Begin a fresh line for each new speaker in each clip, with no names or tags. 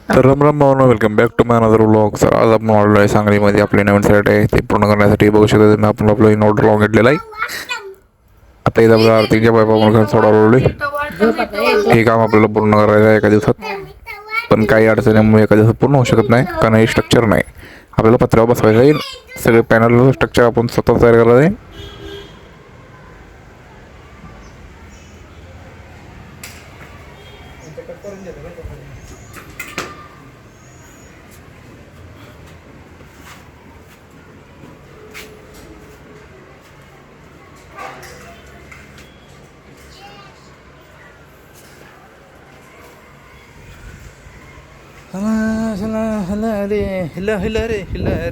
तर Ram Ram Bhavana, welcome back to my another vlog. Sir आज आपण ऑर्डर आहे सांगलीमध्ये. आपली नवीन साईट आहे ते पूर्ण करण्यासाठी बघू शकता तुम्ही. आपण आपलं इन ऑर्डर लॉग घेतलेला आहे. आता इथं आपल्या आर्थिकच्या पाईपामुळे घर सोडा लावली. हे काम आपल्याला पूर्ण करायचं आहे एका दिवसात, पण काही अडचणीमुळे एका दिवसात पूर्ण होऊ शकत नाही, कारण हे स्ट्रक्चर नाही. आपल्याला पत्र्यावर बसवायचं आहे. सगळे पॅनल स्ट्रक्चर आपण स्वतः तयार करायचं आहे.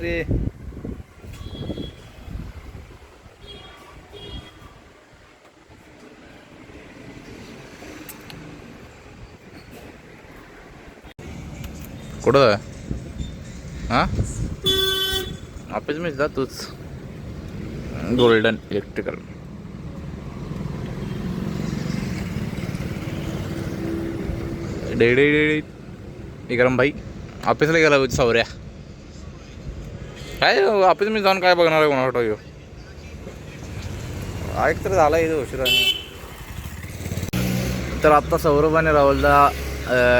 रे कुठं हां ऑफिस मध्ये जा तूच. गोल्डन इलेक्ट्रिकल डेडे विक्रम भाई ऑफिसला गेला होती सौर्या. काय ऑफिस मी जाऊन काय बघणार आहे कोणाला येऊ. ऐक तर झाला इथे उशिरा. तर आत्ता सौरभ आणि राहुलला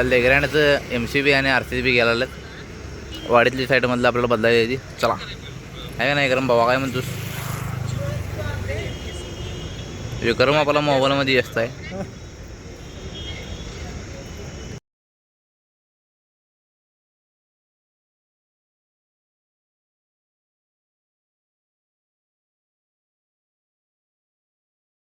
लेगरँडचं MCB आणि RCB गेला. वाडीतली साईडमधलं आपल्याला बदलायला यायची. चला आहे का नाही विक्रम बाबा, काय म्हणतोस? विक्रम आपला मोबाईलमध्ये व्यस्त आहे.